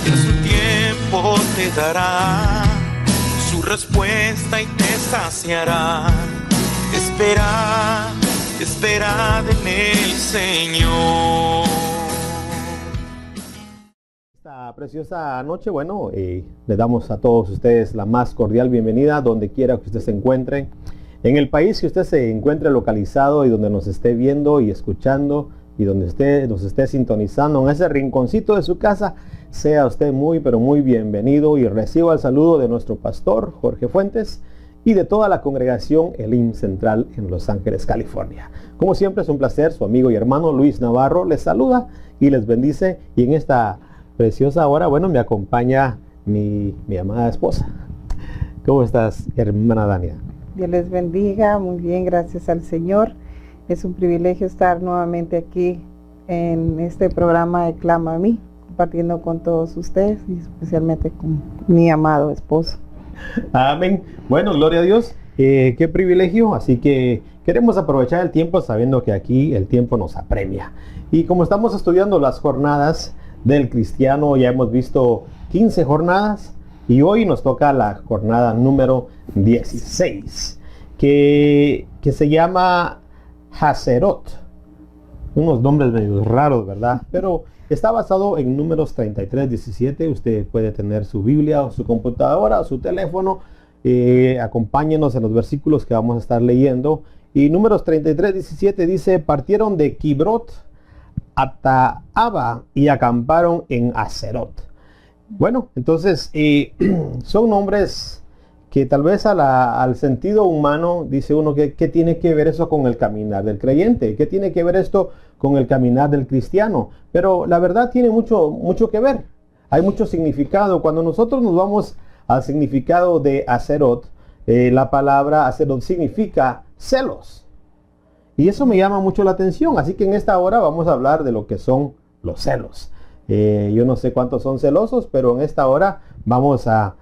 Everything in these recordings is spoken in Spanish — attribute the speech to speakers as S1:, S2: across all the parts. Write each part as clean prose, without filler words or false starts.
S1: En su tiempo te dará su respuesta y te saciará. Esperad en el Señor.
S2: Esta preciosa noche, le damos a todos ustedes la más cordial bienvenida donde quiera que usted se encuentre. En el país que usted se encuentre localizado y donde nos esté viendo y escuchando y donde usted nos esté sintonizando en ese rinconcito de su casa, sea usted muy pero muy bienvenido y reciba el saludo de nuestro pastor Jorge Fuentes y de toda la congregación Elim Central en Los Ángeles, California. Como siempre es un placer, su amigo y hermano Luis Navarro les saluda y les bendice, y en esta preciosa hora, me acompaña mi amada esposa. ¿Cómo estás, hermana Dania?
S3: Dios les bendiga, muy bien, gracias al Señor. Es un privilegio estar nuevamente aquí en este programa de Clama a mí, compartiendo con todos ustedes y especialmente con mi amado esposo.
S2: Amén. Bueno, gloria a Dios. Qué privilegio. Así que queremos aprovechar el tiempo sabiendo que aquí el tiempo nos apremia. Y como estamos estudiando las jornadas del cristiano, ya hemos visto 15 jornadas y hoy nos toca la jornada número 16, que se llama Haserot. Unos nombres medio raros, ¿verdad? Pero está basado en Números 33:17. Usted puede tener su Biblia o su computadora o su teléfono. Acompáñenos en los versículos que vamos a estar leyendo. Y Números 33:17 dice: partieron de Kibrot Hataava y acamparon en Haserot. Bueno, entonces son nombres que tal vez al sentido humano dice uno que ¿qué tiene que ver eso con el caminar del creyente? ¿Qué tiene que ver esto con el caminar del cristiano? Pero la verdad tiene mucho que ver. Hay mucho significado. Cuando nosotros nos vamos al significado de Haserot, la palabra Haserot significa celos. Y eso me llama mucho la atención. Así que en esta hora vamos a hablar de lo que son los celos. Yo no sé cuántos son celosos, pero en esta hora vamos a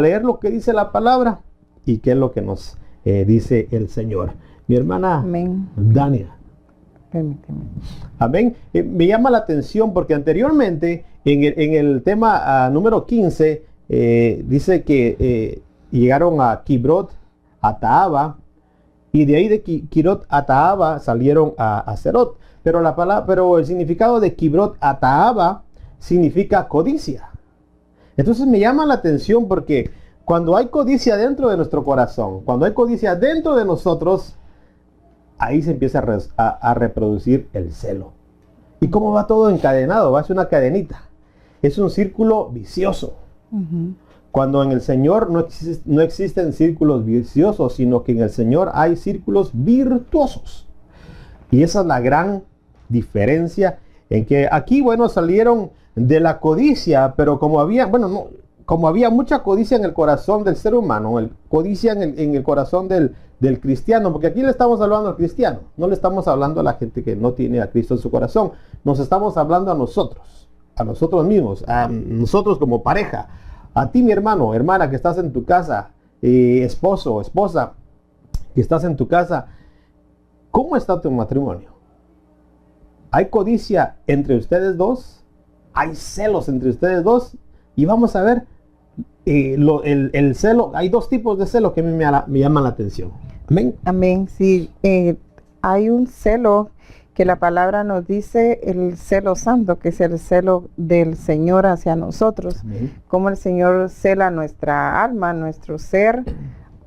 S2: leer lo que dice la palabra y qué es lo que nos dice el Señor. Mi hermana
S3: Amén.
S2: Dania.
S3: Permíteme.
S2: Amén. Me llama la atención porque anteriormente en el tema número 15 dice que llegaron a Kibrot Hataava y de ahí de Kibrot Hataava salieron a Haserot. Pero el significado de Kibrot Hataava significa codicia. Entonces me llama la atención porque cuando hay codicia dentro de nuestro corazón, cuando hay codicia dentro de nosotros, ahí se empieza a reproducir el celo. ¿Y cómo va todo encadenado? Va a ser una cadenita. Es un círculo vicioso.
S3: Uh-huh.
S2: Cuando en el Señor no existen círculos viciosos, sino que en el Señor hay círculos virtuosos. Y esa es la gran diferencia en que aquí, salieron de la codicia, pero como había mucha codicia en el corazón del ser humano, codicia en el corazón del cristiano, porque aquí le estamos hablando al cristiano, no le estamos hablando a la gente que no tiene a Cristo en su corazón, nos estamos hablando a nosotros mismos, a nosotros como pareja, a ti mi hermano, hermana que estás en tu casa, esposo, esposa que estás en tu casa. ¿Cómo está tu matrimonio? ¿Hay codicia entre ustedes dos? ¿Hay celos entre ustedes dos? Y vamos a ver el celo. Hay dos tipos de celo que a mí me llaman la atención. Amén.
S3: Amén, sí. Hay un celo que la palabra nos dice, el celo santo, que es el celo del Señor hacia nosotros.
S2: Amén.
S3: Como el Señor cela nuestra alma, nuestro ser,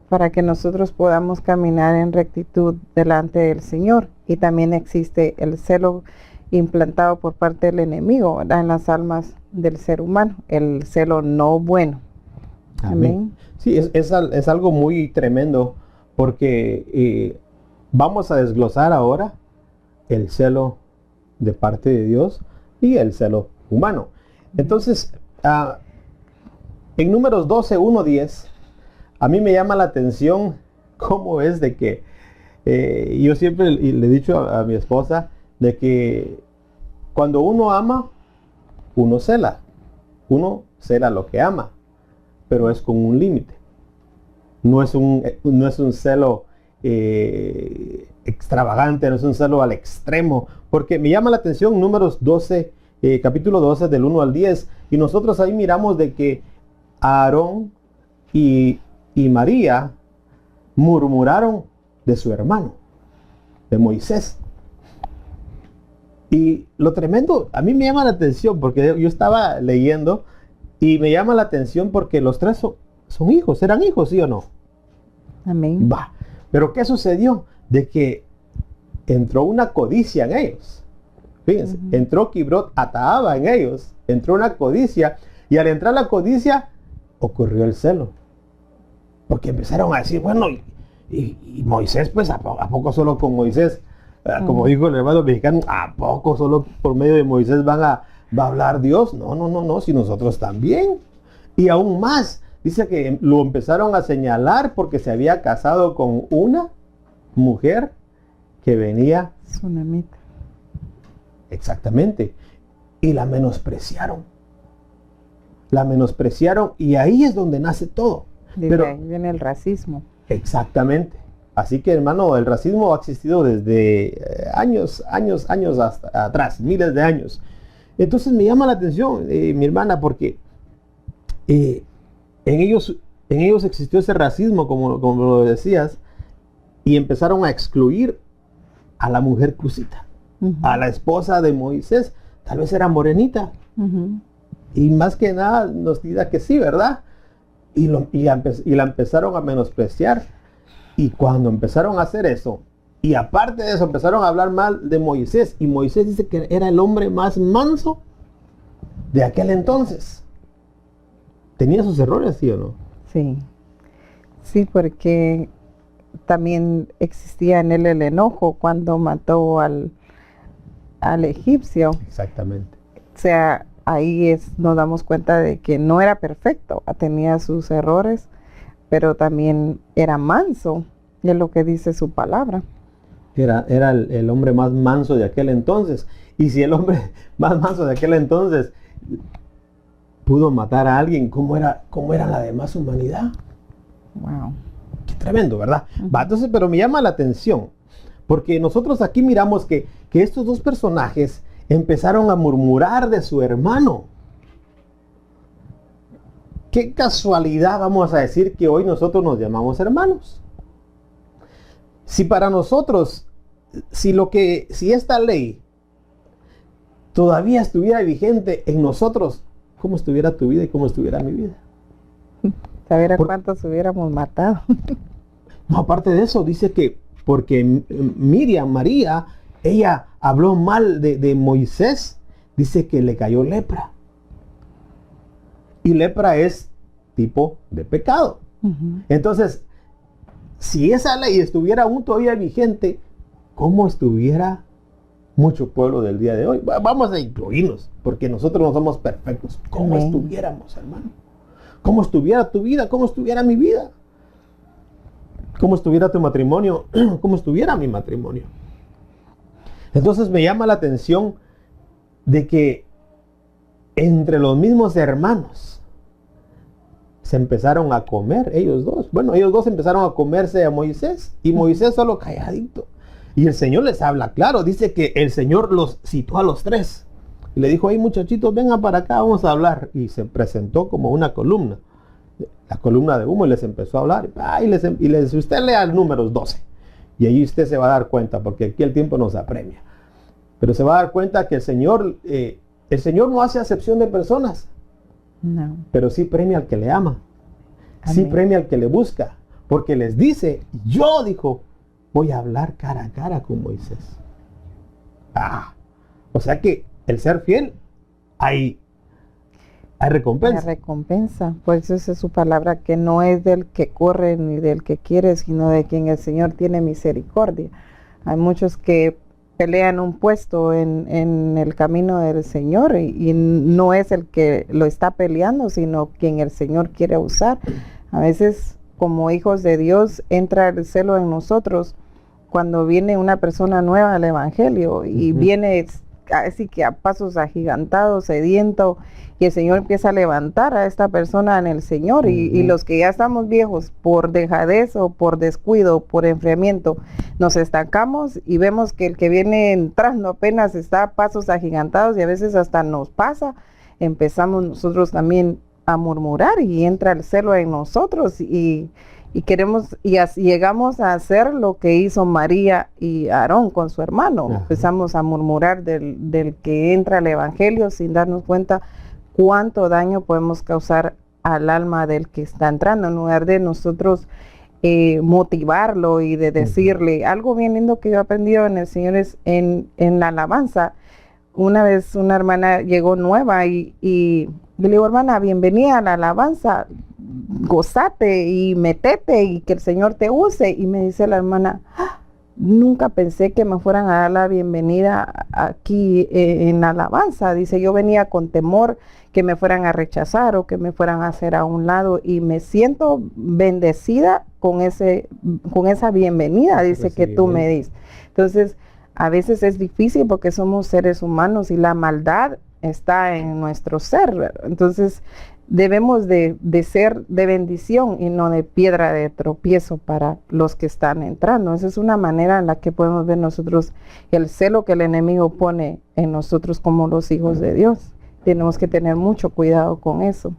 S3: para que nosotros podamos caminar en rectitud delante del Señor. Y también existe el celo implantado por parte del enemigo, ¿verdad?, en las almas del ser humano, el celo no bueno. Amén.
S2: Sí, es algo muy tremendo porque vamos a desglosar ahora el celo de parte de Dios y el celo humano. Entonces, en Números 12, 1-10, a mí me llama la atención cómo es de que yo siempre le he dicho a mi esposa de que cuando uno ama, uno cela lo que ama, pero es con un límite. No es un celo extravagante, no es un celo al extremo, porque me llama la atención Números 12, capítulo 12 del 1 al 10, Y nosotros ahí miramos de que Aarón y María murmuraron de su hermano, de Moisés. Y lo tremendo, a mí me llama la atención, porque yo estaba leyendo y me llama la atención porque los tres son hijos, eran hijos, ¿sí o no?
S3: Amén.
S2: Va. Pero ¿qué sucedió? De que entró una codicia en ellos. Fíjense, entró Kibrot Ataaba en ellos, entró una codicia, y al entrar la codicia ocurrió el celo. Porque empezaron a decir, bueno, y Moisés, pues, ¿a poco solo con Moisés? Como dijo el hermano mexicano, ¿a poco solo por medio de Moisés va a hablar Dios? No, si nosotros también. Y aún más, dice que lo empezaron a señalar porque se había casado con una mujer que venía
S3: Tsunamita.
S2: Exactamente. Y la menospreciaron. La menospreciaron, y ahí es donde nace todo.
S3: Pero ahí viene el racismo.
S2: Exactamente. Así que, hermano, el racismo ha existido desde años hasta atrás, miles de años. Entonces me llama la atención, mi hermana, porque en ellos existió ese racismo, como lo decías, y empezaron a excluir a la mujer cusita, a la esposa de Moisés. Tal vez era morenita. Y más que nada nos diga que sí, ¿verdad? Y la empezaron a menospreciar. Y cuando empezaron a hacer eso, y aparte de eso empezaron a hablar mal de Moisés, y Moisés dice que era el hombre más manso de aquel entonces. ¿Tenía sus errores, sí o no?
S3: Sí, porque también existía en él el enojo cuando mató al egipcio.
S2: Exactamente.
S3: O sea, ahí nos damos cuenta de que no era perfecto, tenía sus errores, pero también era manso, es lo que dice su palabra.
S2: Era el hombre más manso de aquel entonces. Y si el hombre más manso de aquel entonces pudo matar a alguien, ¿cómo era la demás humanidad?
S3: Wow.
S2: Qué tremendo, ¿verdad? Entonces, pero me llama la atención, porque nosotros aquí miramos que estos dos personajes empezaron a murmurar de su hermano. Qué casualidad, vamos a decir, que hoy nosotros nos llamamos hermanos. Si para nosotros, si esta ley todavía estuviera vigente en nosotros, ¿cómo estuviera tu vida y cómo estuviera mi vida?
S3: Saber a cuántos hubiéramos matado.
S2: No, aparte de eso, dice que porque María, ella habló mal de Moisés, dice que le cayó lepra. Y lepra es tipo de pecado. Entonces, si esa ley estuviera aún todavía vigente, ¿cómo estuviera mucho pueblo del día de hoy? Vamos a incluirnos, porque nosotros no somos perfectos. ¿Cómo estuviéramos, hermano? ¿Cómo estuviera tu vida? ¿Cómo estuviera mi vida? ¿Cómo estuviera tu matrimonio? ¿Cómo estuviera mi matrimonio? Entonces me llama la atención de que entre los mismos hermanos se empezaron a comer ellos dos. Bueno, ellos dos empezaron a comerse a Moisés, y Moisés solo calladito. Y el Señor les habla claro, dice que el Señor los citó a los tres. Y le dijo, hey muchachitos, vengan para acá, vamos a hablar. Y se presentó como una columna, la columna de humo, y les empezó a hablar. Y usted lea el Números 12. Y ahí usted se va a dar cuenta, porque aquí el tiempo nos apremia. Pero se va a dar cuenta que el Señor no hace acepción de personas.
S3: No.
S2: Pero sí premia al que le ama.
S3: Amén.
S2: Sí premia al que le busca. Porque les dice, dijo, voy a hablar cara a cara con Moisés. O sea que el ser fiel, hay recompensa.
S3: La recompensa. Por eso esa es su palabra, que no es del que corre ni del que quiere, sino de quien el Señor tiene misericordia. Hay muchos que pelean un puesto en el camino del Señor, y no es el que lo está peleando, sino quien el Señor quiere usar. A veces, como hijos de Dios, entra el celo en nosotros cuando viene una persona nueva al Evangelio y viene así que a pasos agigantados, sediento, y el Señor empieza a levantar a esta persona en el Señor, y los que ya estamos viejos por dejadez o por descuido, por enfriamiento, nos estancamos y vemos que el que viene entrando apenas está a pasos agigantados y a veces hasta nos pasa. empezamos nosotros también a murmurar y entra el celo en nosotros y queremos y llegamos a hacer lo que hizo María y Aarón con su hermano.
S2: Ajá.
S3: Empezamos a murmurar del que entra al evangelio sin darnos cuenta cuánto daño podemos causar al alma del que está entrando, en lugar de nosotros motivarlo y de decirle algo bien lindo que yo he aprendido en el Señor es en la alabanza. Una vez una hermana llegó nueva y le digo, hermana, bienvenida a la alabanza, gozate y metete y que el Señor te use. Y me dice la hermana, nunca pensé que me fueran a dar la bienvenida aquí en la alabanza. Dice, yo venía con temor que me fueran a rechazar o que me fueran a hacer a un lado y me siento bendecida con esa bienvenida, dice, que tú me diste. Entonces, a veces es difícil porque somos seres humanos y la maldad está en nuestro ser. Entonces, debemos de ser de bendición y no de piedra de tropiezo para los que están entrando. Esa es una manera en la que podemos ver nosotros el celo que el enemigo pone en nosotros como los hijos de Dios. Tenemos que tener mucho cuidado con eso.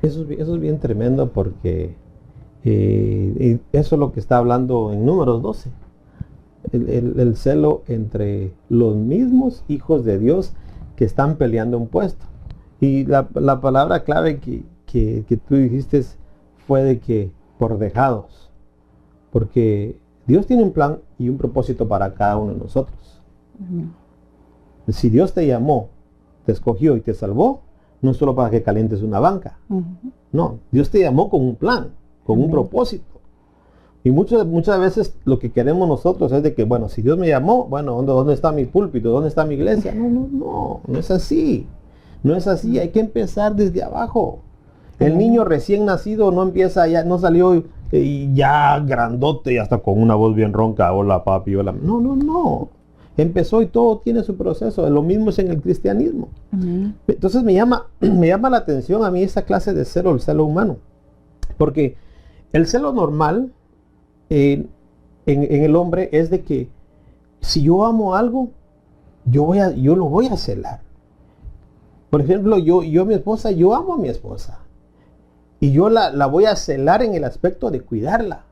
S2: Eso es bien tremendo porque eso es lo que está hablando en Números 12. El celo entre los mismos hijos de Dios que están peleando un puesto. Y la palabra clave que tú dijiste fue de que por dejados. Porque Dios tiene un plan y un propósito para cada uno de nosotros. Uh-huh. Si Dios te llamó, te escogió y te salvó, no es solo para que calientes una banca. Uh-huh. No, Dios te llamó con un plan, con un propósito. Y muchas veces lo que queremos nosotros es de que, bueno, si Dios me llamó, bueno, ¿dónde está mi púlpito? ¿Dónde está mi iglesia? No es así. No es así, hay que empezar desde abajo. El niño recién nacido no empieza ya, no salió ya grandote y hasta con una voz bien ronca, hola papi, hola. No. Empezó y todo tiene su proceso. Lo mismo es en el cristianismo. Uh-huh. Entonces me llama la atención a mí esa clase de celo, el celo humano. Porque el celo normal en el hombre es de que si yo amo algo, yo lo voy a celar. Por ejemplo, yo a mi esposa, yo amo a mi esposa. Y yo la voy a celar en el aspecto de cuidarla.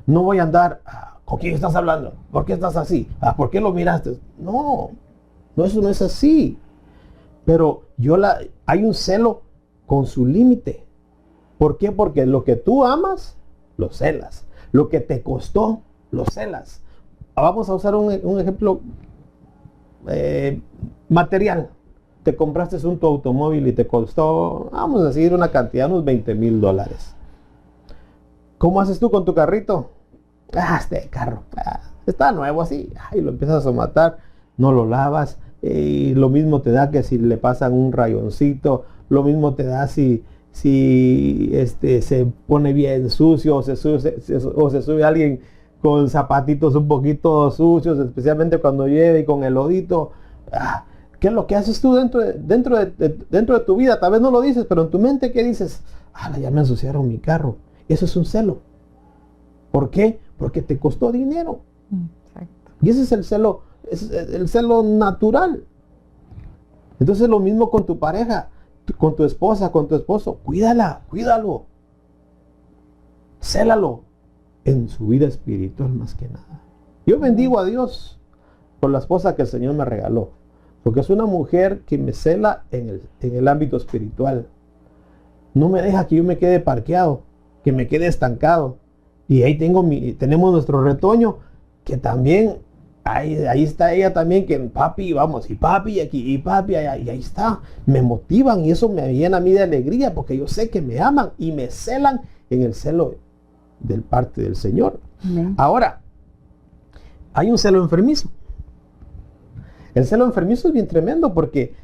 S2: No voy a andar, ¿con quién estás hablando? ¿Por qué estás así? ¿Por qué lo miraste? No, eso no es así. Pero hay un celo con su límite. ¿Por qué? Porque lo que tú amas, lo celas. Lo que te costó, lo celas. Vamos a usar un ejemplo material. Te compraste tu automóvil y te costó, vamos a decir, una cantidad, unos $20,000. ¿Cómo haces tú con tu carrito? Este carro está nuevo así, y lo empiezas a matar, no lo lavas, y lo mismo te da que si le pasan un rayoncito, lo mismo te da si se pone bien sucio o se sube alguien con zapatitos un poquito sucios, especialmente cuando llueve y con el lodito. ¿Qué es lo que haces tú dentro de tu vida? Tal vez no lo dices, pero en tu mente, ¿qué dices? Ya me ensuciaron mi carro. Eso es un celo. ¿Por qué? Porque te costó dinero. Exacto. Y ese es el celo natural. Entonces lo mismo con tu pareja, con tu esposa, con tu esposo. Cuídalo. Célalo en su vida espiritual más que nada. Yo bendigo a Dios por la esposa que el Señor me regaló. Porque es una mujer que me cela en el ámbito espiritual. No me deja que yo me quede parqueado, que me quede estancado. Y ahí tenemos nuestro retoño, que también, ahí está ella también, que papi, vamos, y papi aquí, y papi allá, y ahí está. Me motivan y eso me llena a mí de alegría, porque yo sé que me aman y me celan en el celo del parte del Señor. Amén. Ahora, hay un celo enfermizo. El celo enfermizo es bien tremendo porque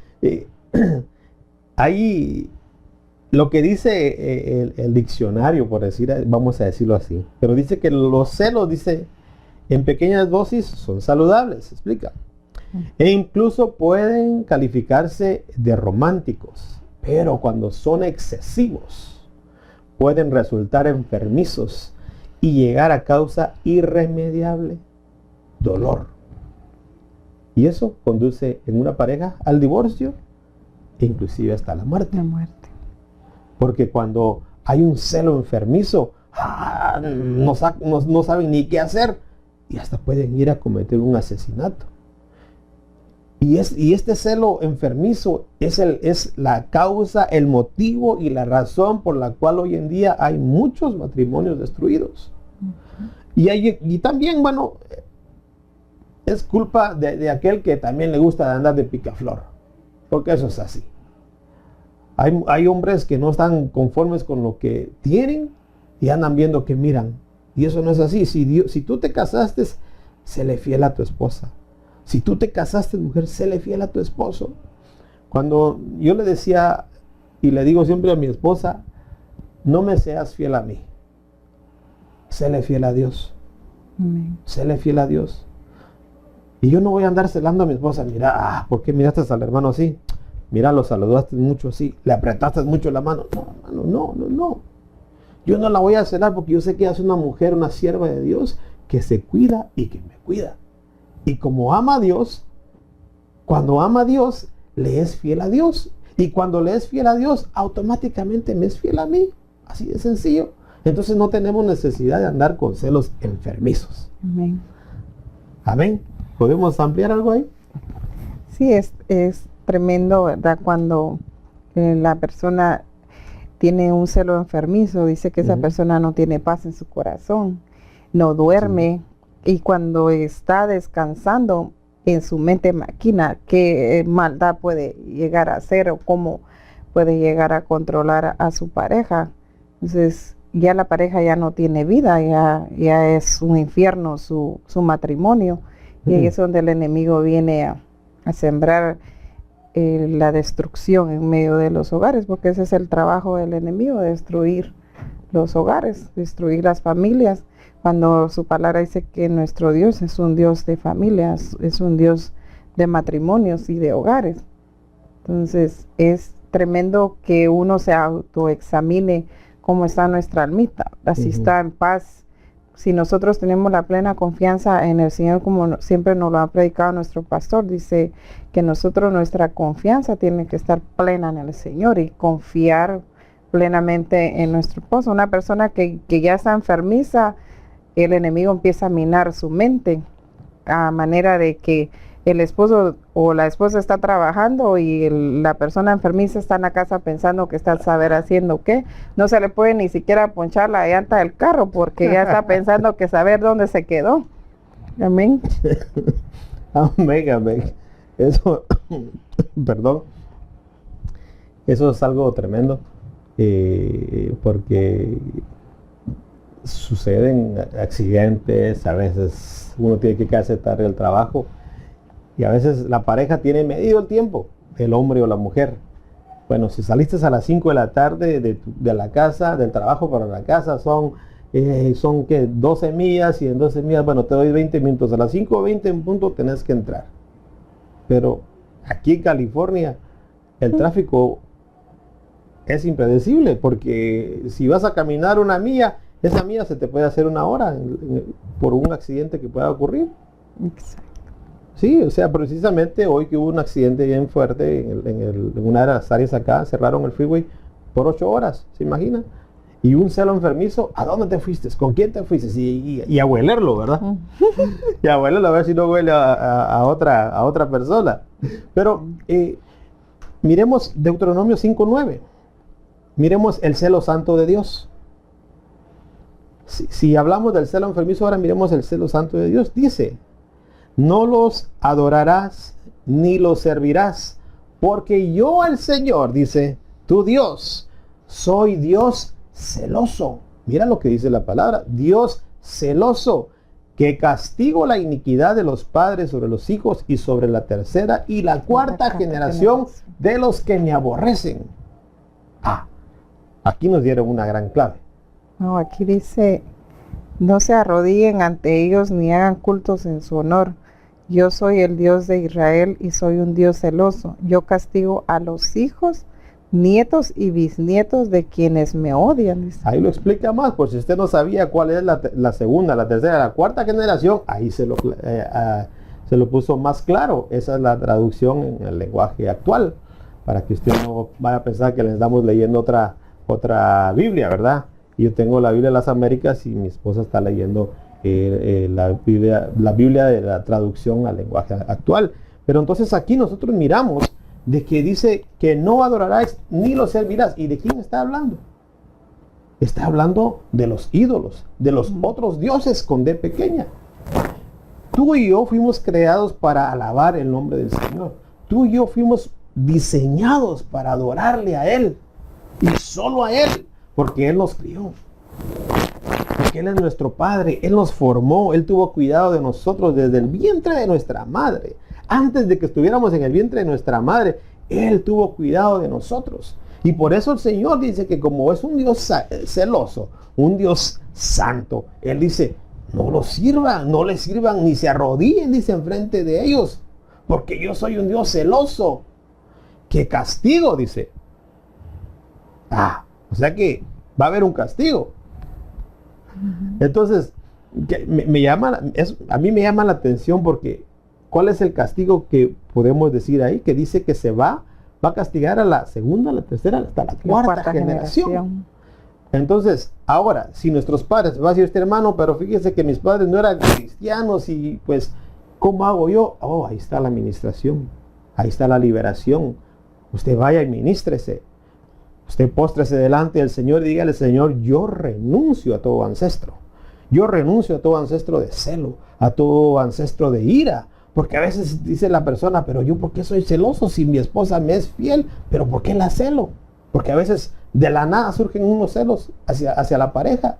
S2: hay lo que dice el diccionario, vamos a decirlo así, pero dice que los celos, dice, en pequeñas dosis son saludables, explica. E incluso pueden calificarse de románticos, pero cuando son excesivos, pueden resultar enfermizos y llegar a causa irremediable dolor. Y eso conduce en una pareja al divorcio e inclusive hasta la muerte.
S3: La muerte.
S2: Porque cuando hay un celo enfermizo, no saben ni qué hacer y hasta pueden ir a cometer un asesinato. Y este celo enfermizo es la causa, el motivo y la razón por la cual hoy en día hay muchos matrimonios destruidos. Y también, bueno, es culpa de aquel que también le gusta andar de picaflor, porque eso es así. Hay hombres que no están conformes con lo que tienen y andan viendo que miran. Y eso no es así. Si tú te casaste, séle fiel a tu esposa. Si tú te casaste, mujer, séle fiel a tu esposo. Cuando yo le decía y le digo siempre a mi esposa, no me seas fiel a mí. Séle fiel a Dios. Séle fiel a Dios. Y yo no voy a andar celando a mi esposa. Mira, ¿por qué miraste al hermano así? Mira, lo saludaste mucho así. Le apretaste mucho la mano. No, hermano, no. Yo no la voy a celar porque yo sé que ella es una mujer, una sierva de Dios que se cuida y que me cuida. Y como ama a Dios, cuando ama a Dios, le es fiel a Dios. Y cuando le es fiel a Dios, automáticamente me es fiel a mí. Así de sencillo. Entonces no tenemos necesidad de andar con celos enfermizos.
S3: Amén.
S2: Amén. ¿Podemos ampliar algo ahí?
S3: Sí, es tremendo, ¿verdad? Cuando la persona tiene un celo enfermizo, dice que esa persona no tiene paz en su corazón, no duerme, y cuando está descansando, en su mente maquina qué maldad puede llegar a hacer o cómo puede llegar a controlar a su pareja. Entonces ya la pareja ya no tiene vida, ya es un infierno su matrimonio. Y ahí es donde el enemigo viene a sembrar la destrucción en medio de los hogares, porque ese es el trabajo del enemigo, destruir los hogares, destruir las familias, cuando su palabra dice que nuestro Dios es un Dios de familias, es un Dios de matrimonios y de hogares. Entonces es tremendo que uno se autoexamine cómo está nuestra almita, si está en paz. Si nosotros tenemos la plena confianza en el Señor, como siempre nos lo ha predicado nuestro pastor, dice que nuestra confianza tiene que estar plena en el Señor y confiar plenamente en nuestro esposo. Una persona que ya está enfermiza, el enemigo empieza a minar su mente a manera de que el esposo o la esposa está trabajando y la persona enfermiza está en la casa pensando que está a saber haciendo qué. No se le puede ni siquiera ponchar la llanta del carro porque ya está pensando que saber dónde se quedó. Amén.
S2: Amén. Eso, perdón. Eso es algo tremendo porque suceden accidentes, a veces uno tiene que quedarse tarde del trabajo. Y a veces la pareja tiene medido el tiempo, el hombre o la mujer. Bueno, si saliste a las 5 de la tarde de la casa, del trabajo para la casa, son que 12 millas, y en 12 millas, bueno, te doy 20 minutos. A las 5:20 en punto tenés que entrar. Pero aquí en California, el tráfico es impredecible, porque si vas a caminar una milla, esa milla se te puede hacer una hora por un accidente que pueda ocurrir.
S3: Exacto.
S2: Sí, o sea, precisamente hoy que hubo un accidente bien fuerte en una de las áreas acá, cerraron el freeway por 8 horas, ¿se imagina? Y un celo enfermizo, ¿a dónde te fuiste? ¿Con quién te fuiste? Y a huelerlo, ¿verdad? Y a huelerlo, a ver si no huele a otra persona. Pero miremos Deuteronomio 5:9. Miremos el celo santo de Dios. Si hablamos del celo enfermizo, ahora miremos el celo santo de Dios. Dice: no los adorarás ni los servirás, porque yo el Señor, dice, tu Dios, soy Dios celoso. Mira lo que dice la palabra, Dios celoso, que castigo la iniquidad de los padres sobre los hijos y sobre la tercera y la cuarta generación de los que me aborrecen. Aquí nos dieron una gran clave.
S3: No, aquí dice, no se arrodillen ante ellos ni hagan cultos en su honor. Yo soy el Dios de Israel y soy un Dios celoso. Yo castigo a los hijos, nietos y bisnietos de quienes me odian. Dice.
S2: Ahí lo explica más, por si usted no sabía cuál es la segunda, la tercera, la cuarta generación, ahí se lo puso más claro. Esa es la traducción en el lenguaje actual, para que usted no vaya a pensar que le estamos leyendo otra Biblia, ¿verdad? Yo tengo la Biblia de las Américas y mi esposa está leyendo la Biblia de la traducción al lenguaje actual. Pero entonces aquí nosotros miramos de que dice que no adorarás ni los servirás. ¿Y de quién está hablando? Está hablando de los ídolos, de los otros dioses con D pequeña. Tú y yo fuimos creados para alabar el nombre del Señor. Tú y yo fuimos diseñados para adorarle a Él. Y solo a Él. Porque Él nos crió. Porque Él es nuestro Padre. Él nos formó. Él tuvo cuidado de nosotros desde el vientre de nuestra madre. Antes de que estuviéramos en el vientre de nuestra madre, Él tuvo cuidado de nosotros. Y por eso el Señor dice que como es un Dios celoso, un Dios santo, Él dice, no los sirvan, no les sirvan ni se arrodillen, dice, enfrente de ellos. Porque yo soy un Dios celoso. Que castigo, dice. O sea que va a haber un castigo. Entonces, a mí me llama la atención porque ¿cuál es el castigo que podemos decir ahí? Que dice que se va a castigar a la segunda, a la tercera, hasta la cuarta generación. Entonces, ahora, si nuestros padres, va a decir este hermano, pero fíjese que mis padres no eran cristianos y pues, ¿cómo hago yo? Ahí está la administración, ahí está la liberación. Usted vaya y ministrese. Usted póstrese delante del Señor y dígale, Señor, yo renuncio a todo ancestro. Yo renuncio a todo ancestro de celo, a todo ancestro de ira. Porque a veces dice la persona, pero yo ¿por qué soy celoso si mi esposa me es fiel? Pero ¿por qué la celo? Porque a veces de la nada surgen unos celos hacia la pareja.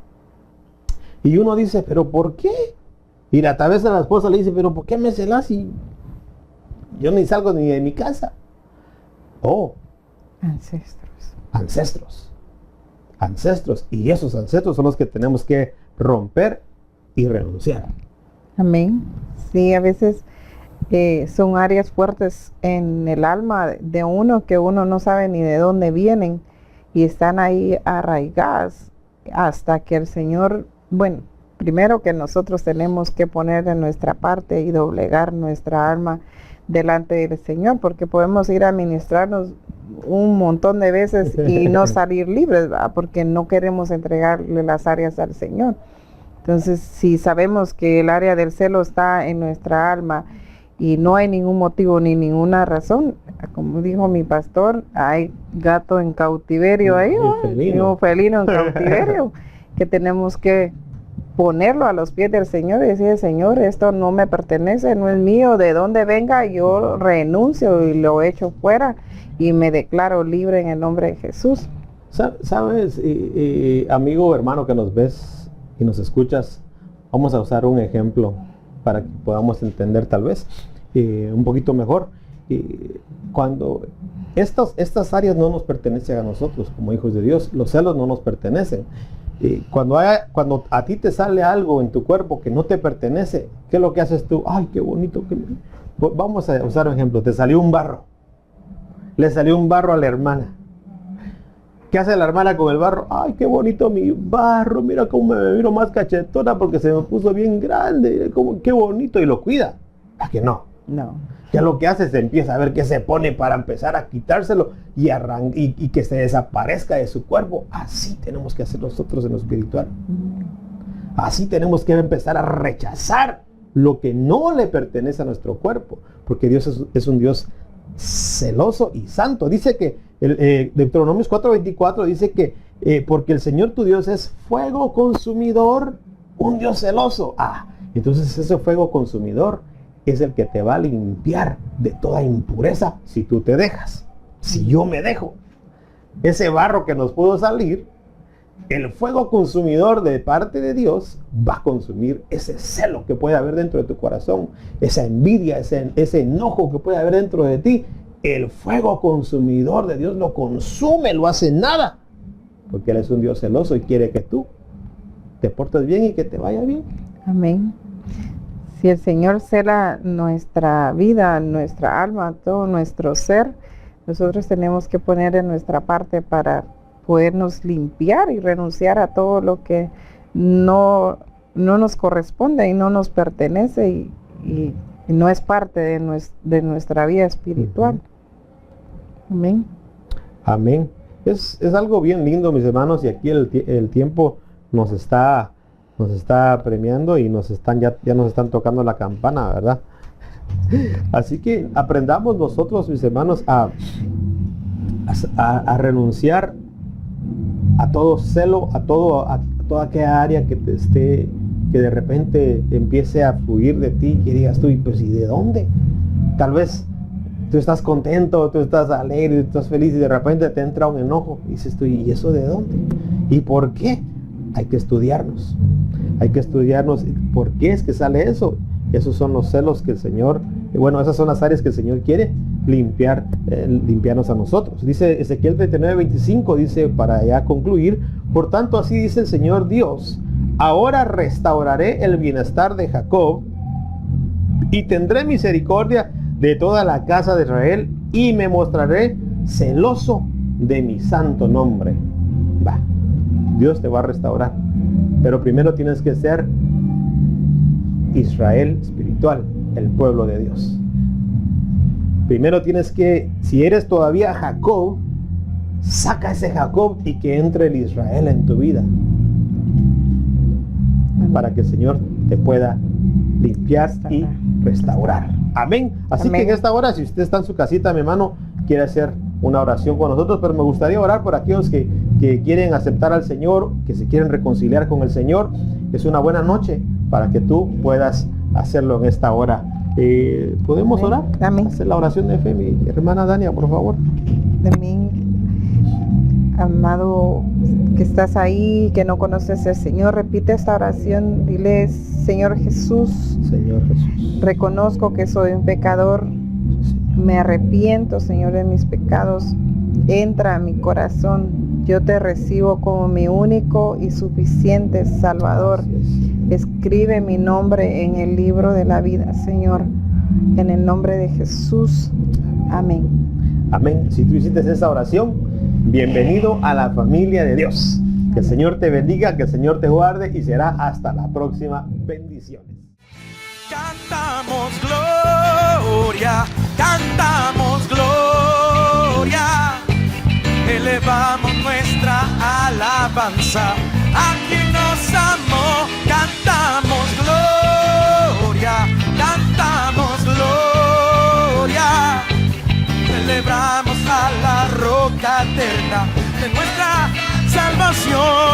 S2: Y uno dice, ¿pero por qué? Y a través de la esposa le dice, ¿pero por qué me celas si yo ni salgo ni de mi casa? Ancestros. Y esos ancestros son los que tenemos que romper y renunciar.
S3: Amén. Sí, a veces son áreas fuertes en el alma de uno que uno no sabe ni de dónde vienen y están ahí arraigadas hasta que el Señor, primero que nosotros tenemos que poner de nuestra parte y doblegar nuestra alma delante del Señor, porque podemos ir a ministrarnos un montón de veces y no salir libres, ¿verdad? Porque no queremos entregarle las áreas al Señor. Entonces, si sabemos que el área del celo está en nuestra alma y no hay ningún motivo ni ninguna razón, como dijo mi pastor, hay gato en cautiverio ahí, un felino en cautiverio, que tenemos que ponerlo a los pies del Señor y decir, Señor, esto no me pertenece, no es mío, de donde venga yo renuncio y lo echo fuera y me declaro libre en el nombre de Jesús.
S2: ¿Sabes, amigo, hermano que nos ves y nos escuchas? Vamos a usar un ejemplo para que podamos entender tal vez un poquito mejor. Cuando estas áreas no nos pertenecen a nosotros como hijos de Dios, los celos no nos pertenecen. Cuando a ti te sale algo en tu cuerpo que no te pertenece, ¿qué es lo que haces tú? Ay, qué bonito. Vamos a usar un ejemplo. Te salió un barro. Le salió un barro a la hermana. ¿Qué hace la hermana con el barro? Ay, qué bonito mi barro. Mira cómo me miro más cachetona porque se me puso bien grande. Qué bonito. Y lo cuida. ¿A que no?
S3: No.
S2: Ya lo que hace es empieza a ver qué se pone para empezar a quitárselo y que se desaparezca de su cuerpo. Así tenemos que hacer nosotros en lo espiritual. Así tenemos que empezar a rechazar lo que no le pertenece a nuestro cuerpo. Porque Dios es un Dios celoso y santo. Dice que Deuteronomios 4:24 dice que porque el Señor tu Dios es fuego consumidor, un Dios celoso. Entonces ese fuego consumidor es el que te va a limpiar de toda impureza si tú te dejas, si yo me dejo. Ese barro que nos pudo salir, el fuego consumidor de parte de Dios va a consumir ese celo que puede haber dentro de tu corazón, esa envidia, ese enojo que puede haber dentro de ti. El fuego consumidor de Dios lo consume, lo hace nada, porque Él es un Dios celoso y quiere que tú te portes bien y que te vaya bien.
S3: Amén. Si el Señor cela nuestra vida, nuestra alma, todo nuestro ser, nosotros tenemos que poner en nuestra parte para podernos limpiar y renunciar a todo lo que no nos corresponde y no nos pertenece y no es parte de nuestra vida espiritual. Amén.
S2: Amén. Es algo bien lindo, mis hermanos, y aquí el tiempo nos está premiando y ya nos están tocando la campana, ¿verdad? Así que aprendamos nosotros, mis hermanos, a renunciar a todo celo, a toda aquella área que de repente empiece a fluir de ti, que digas tú, pues ¿y de dónde? Tal vez tú estás contento, tú estás alegre, tú estás feliz y de repente te entra un enojo y dices tú, ¿y eso de dónde? ¿Y por qué? Hay que estudiarnos. ¿Por qué es que sale eso? Esos son los celos que el Señor, esas son las áreas que el Señor quiere limpiarnos a nosotros. Dice Ezequiel 39:25, dice, para ya concluir, por tanto así dice el Señor Dios, ahora restauraré el bienestar de Jacob y tendré misericordia de toda la casa de Israel y me mostraré celoso de mi santo nombre. Dios te va a restaurar, pero primero tienes que ser Israel espiritual, el pueblo de Dios. Primero tienes que, si eres todavía Jacob, saca ese Jacob y que entre el Israel en tu vida, para que el Señor te pueda limpiar y restaurar. Amén. Así que en esta hora, si usted está en su casita, mi hermano, quiere hacer una oración con nosotros, pero me gustaría orar por aquellos que quieren aceptar al Señor, que se quieren reconciliar con el Señor. Es una buena noche para que tú puedas hacerlo en esta hora. ¿Podemos orar?
S3: Amén.
S2: Hacer la oración de fe, mi hermana Dania, por favor.
S3: Amén. Amado, que estás ahí, que no conoces al Señor, repite esta oración. Dile, Señor Jesús, reconozco que soy un pecador. Me arrepiento, Señor, de mis pecados. Entra a mi corazón. Yo te recibo como mi único y suficiente Salvador. Escribe mi nombre en el libro de la vida, Señor. En el nombre de Jesús. Amén.
S2: Amén. Si tú hiciste esa oración, bienvenido a la familia de Dios. Que el Señor te bendiga, que el Señor te guarde y será hasta la próxima. Bendiciones.
S1: Cantamos gloria, cantamos gloria, elevamos nuestra alabanza a quien nos amó. Cantamos gloria, cantamos gloria, celebramos a la roca eterna de nuestra salvación.